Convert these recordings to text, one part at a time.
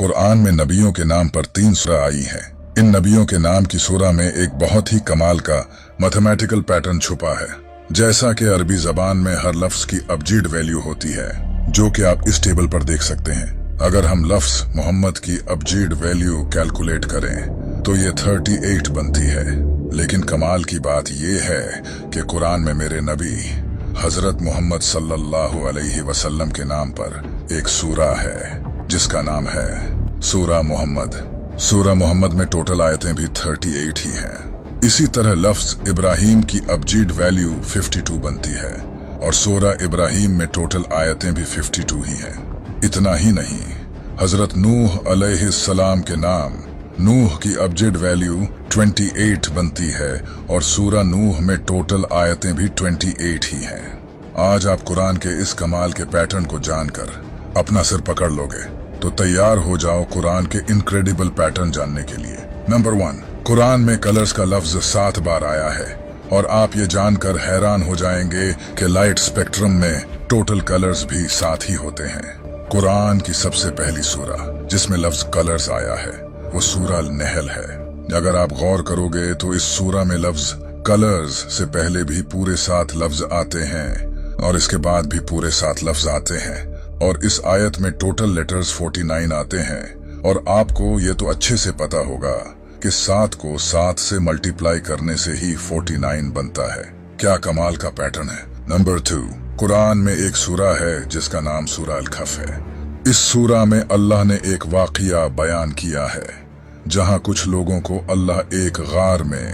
कुरान में नबियों के नाम पर 3 सूरह आई हैं। इन नबियों के नाम की सूरह में एक बहुत ही कमाल का मैथमेटिकल पैटर्न छुपा है। जैसा कि अरबी जबान में हर लफ्ज की अबजीड वैल्यू होती है, जो कि आप इस टेबल पर देख सकते हैं। अगर हम लफ्ज मोहम्मद की अबजीड वैल्यू कैलकुलेट करें तो ये 38 बनती है। लेकिन कमाल की बात ये है कि कुरान में मेरे नबी हजरत मोहम्मद सल्लल्लाहु अलैहि वसल्लम के नाम पर एक सूरह है जिसका नाम है सूरह मोहम्मद। सूरह मोहम्मद में टोटल आयतें भी 38 ही हैं। इसी तरह लफ्ज इब्राहिम की अबजीड वैल्यू 52 बनती है और सूरह इब्राहिम में टोटल आयतें भी 52 ही हैं। इतना ही नहीं, हजरत नूह अलैहिस्सलाम के नाम नूह की अबजीड वैल्यू 28 बनती है और सूरह नूह में टोटल आयतें भी 28 ही हैं। आज आप कुरान के इस कमाल के पैटर्न को जानकर अपना सिर पकड़ लोगे तो तैयार हो जाओ कुरान के इनक्रेडिबल पैटर्न जानने के लिए। नंबर 1, कुरान में कलर्स का लफ्ज 7 बार आया है और आप ये जानकर हैरान हो जाएंगे कि लाइट स्पेक्ट्रम में टोटल कलर्स भी 7 ही होते हैं। कुरान की सबसे पहली सूरह जिसमें लफ्ज कलर्स आया है वो सूरह नहल है। अगर आप गौर करोगे तो इस सूरह में लफ्ज कलर्स से पहले भी पूरे 7 लफ्ज आते हैं और इसके बाद भी पूरे 7 लफ्ज आते हैं और इस आयत में टोटल लेटर्स 49 आते हैं। और आपको ये तो अच्छे से पता होगा कि 7 को 7 से मल्टीप्लाई करने से ही 49 बनता है। क्या कमाल का पैटर्न है। नंबर 2, कुरान में एक सूरह है जिसका नाम सूरह अल-कहफ है। इस सूरह में अल्लाह ने एक वाकया बयान किया है जहां कुछ लोगों को अल्लाह एक गार में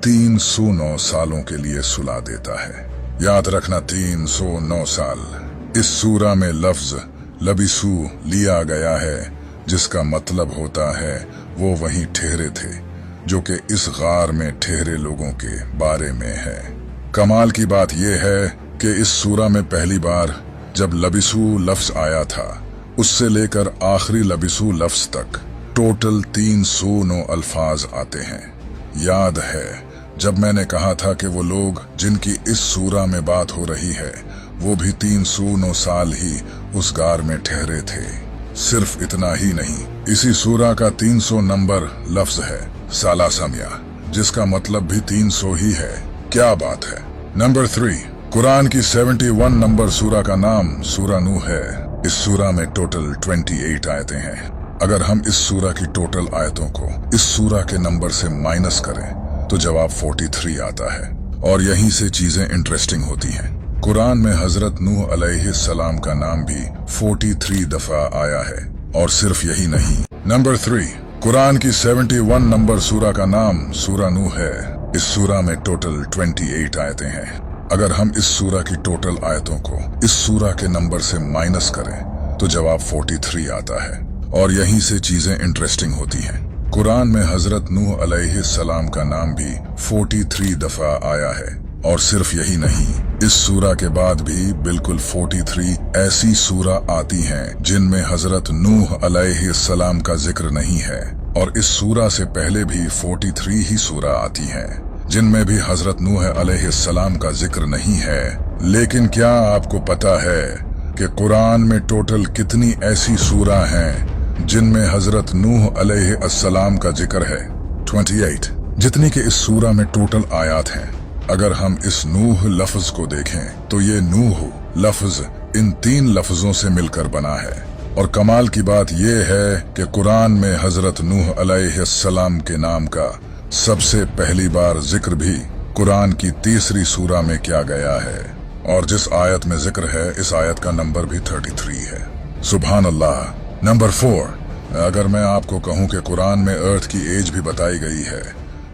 309 सालों के लिए सुला देता है। याद रखना 309 साल। इस सूरह में लफ्ज लबिसू लिया गया है जिसका मतलब होता है वो वहीं ठहरे थे, जो कि इस गार में ठहरे लोगों के बारे में है। कमाल की बात यह है कि इस सूरह में पहली बार जब लबिसू लफ्ज आया था उससे लेकर आखिरी लबिसू लफ्ज तक टोटल 309 अल्फाज आते हैं। याद है जब मैंने कहा था कि वो लोग जिनकी इस सूरह में बात हो रही है वो भी 309 साल ही उस गार में ठहरे थे। सिर्फ इतना ही नहीं, इसी सूरह का 300 नंबर लफ्ज है सालासमिया, जिसका मतलब भी 300 ही है। क्या बात है। नंबर 3, कुरान की 71 नंबर सूरह का नाम सूरह नूह है। इस सूरह में टोटल 28 आयतें हैं। अगर हम इस सूरह की टोटल आयतों को इस सूरह के नंबर से माइनस करें तो जवाब 43 आता है। और यहीं से चीजें इंटरेस्टिंग होती हैं। कुरान में हजरत नूह अलैहिस्सलाम का नाम भी 43 दफा आया है। और सिर्फ यही नहीं, नंबर 3, कुरान की 71 नंबर सूरह का नाम सूरह नूह है। इस सूरह में टोटल 28 आयतें हैं। अगर हम इस सूरह की टोटल आयतों को इस सूरह के नंबर से माइनस करें तो जवाब 43 आता है। और यहीं से चीजें इंटरेस्टिंग होती हैं। कुरान में हजरत नूह अलैहिस्सलाम का नाम भी 43 दफा आया है। और सिर्फ यही नहीं, इस सूरह के बाद भी बिल्कुल 43 ऐसी सूरह आती हैं जिनमें हजरत नूह अलैहिस्सलाम का जिक्र नहीं है। और इस सूरह से पहले भी 43 ही सूरह आती हैं जिनमें भी हजरत नूह अलैहिस्सलाम का जिक्र नहीं है। लेकिन क्या आपको पता है कि कुरान में टोटल कितनी ऐसी सूरह हैं जिनमें हजरत नूह अलैहिस्सलाम का जिक्र है? 28, जितनी कि इस सूरह में टोटल आयात हैं। अगर हम इस नूह लफ्ज को देखें तो ये नूह लफ्ज इन 3 लफ्जों से मिलकर बना है। और कमाल की बात यह है कि कुरान में हजरत नूह अलैहिस्सलाम के नाम का सबसे पहली बार जिक्र भी कुरान की 3री सूरह में किया गया है। और जिस आयत में जिक्र है इस आयत का नंबर भी 33 है। सुभान अल्लाह। नंबर 4, अगर मैं आपको कहूं कि कुरान में अर्थ की एज भी बताई गई है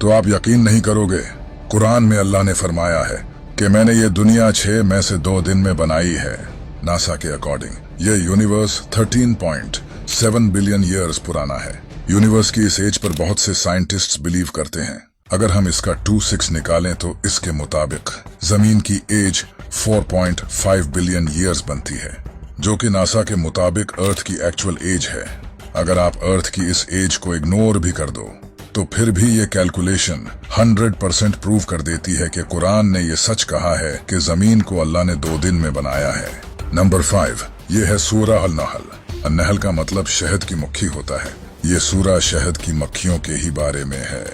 तो आप यकीन नहीं करोगे। कुरान में अल्लाह ने फरमाया है कि मैंने ये दुनिया 6 में से 2 दिन में बनाई है। नासा के अकॉर्डिंग ये यूनिवर्स 13.7 बिलियन ईयर्स पुराना है। यूनिवर्स की इस एज पर बहुत से साइंटिस्ट्स बिलीव करते हैं। अगर हम इसका 26 निकालें तो इसके मुताबिक जमीन की एज 4.5 बिलियन ईयर्स बनती है, जो कि नासा के मुताबिक अर्थ की एक्चुअल एज है। अगर आप अर्थ की इस एज को इग्नोर भी कर दो तो फिर भी ये कैलकुलेशन 100% प्रूव कर देती है कि कुरान ने ये सच कहा है कि जमीन को अल्लाह ने 2 दिन में बनाया है। नंबर 5, ये है सूरह अल-नहल। अन्नहल का मतलब शहद की मक्खी होता है। ये सूरा शहद की मक्खियों के ही बारे में है।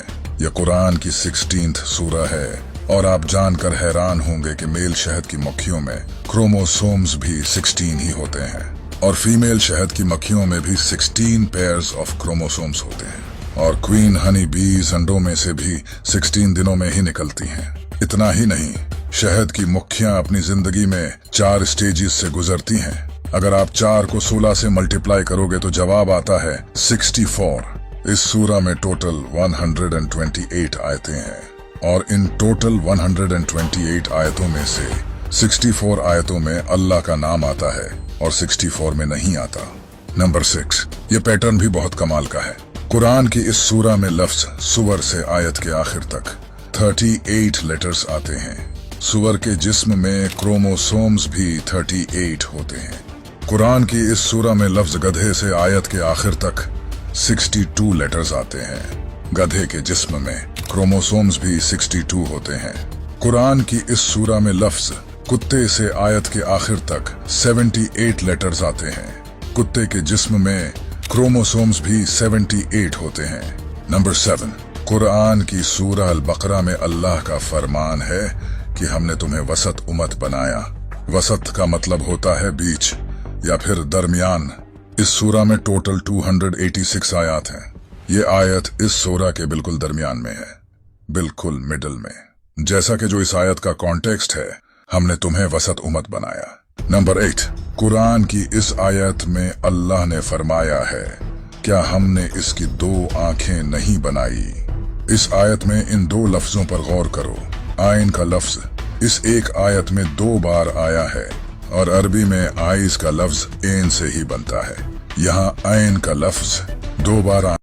यह कुरान की 16th सूरा है और आप जानकर हैरान होंगे कि मेल शहद की मक्खियों में क्रोमोसोम्स भी 16 ही होते हैं और फीमेल शहद की मक्खियों में भी 16 पेयर्स ऑफ क्रोमोसोम्स होते हैं और क्वीन हनी बीज अंडों में से भी 16 दिनों में ही निकलती हैं। इतना ही नहीं, शहद की मक्खियां अपनी जिंदगी में 4 स्टेजेस से गुजरती हैं। अगर आप 4 को 16 से मल्टीप्लाई करोगे तो जवाब आता है 64। इस सूरा में टोटल 128 आयतें हैं और इन टोटल 128 आयतों में से 64 आयतों में अल्लाह का नाम आता है और 64 में नहीं आता। नंबर 6, ये पैटर्न भी बहुत कमाल का है। कुरान की इस सूरा में लफ्ज सुवर से आयत के आखिर तक 38 लेटर्स आते हैं। सुवर के जिस्म में क्रोमोसोम्स भी 38 होते हैं। कुरान की इस सूरा में लफ्ज गधे से आयत के आखिर तक 62 लेटर्स आते हैं। गधे के जिस्म में क्रोमोसोम्स भी 62 होते हैं। कुरान की इस सूरा में लफ्ज कुत्ते से आयत के आखिर तक 78 लेटर्स आते हैं। कुत्ते के जिस्म में क्रोमोसोम्स भी 78 होते हैं। नंबर 7, कुरान की सूरा अल बकरा में अल्लाह का फरमान है कि हमने तुम्हें वसत उम्मत बनाया। वसत का मतलब होता है बीच या फिर दरमियान। इस सूरा में टोटल 286 आयत हैं। ये आयत इस सूरा के बिल्कुल दरमियान में है, बिल्कुल मिडल में। जैसा कि जो इस आयत का कॉन्टेक्स्ट है, हमने तुम्हें वसत उम्मत बनाया। नंबर 8, कुरान की इस आयत में अल्लाह ने फरमाया है, क्या हमने इसकी 2 आंखें नहीं बनाई। इस आयत में इन 2 लफ्जों पर गौर करो। आइन का लफ्ज इस एक आयत में 2 बार आया है और अरबी में आइज का लफ्ज एन से ही बनता है। यहाँ आइन का लफ्ज 2 बार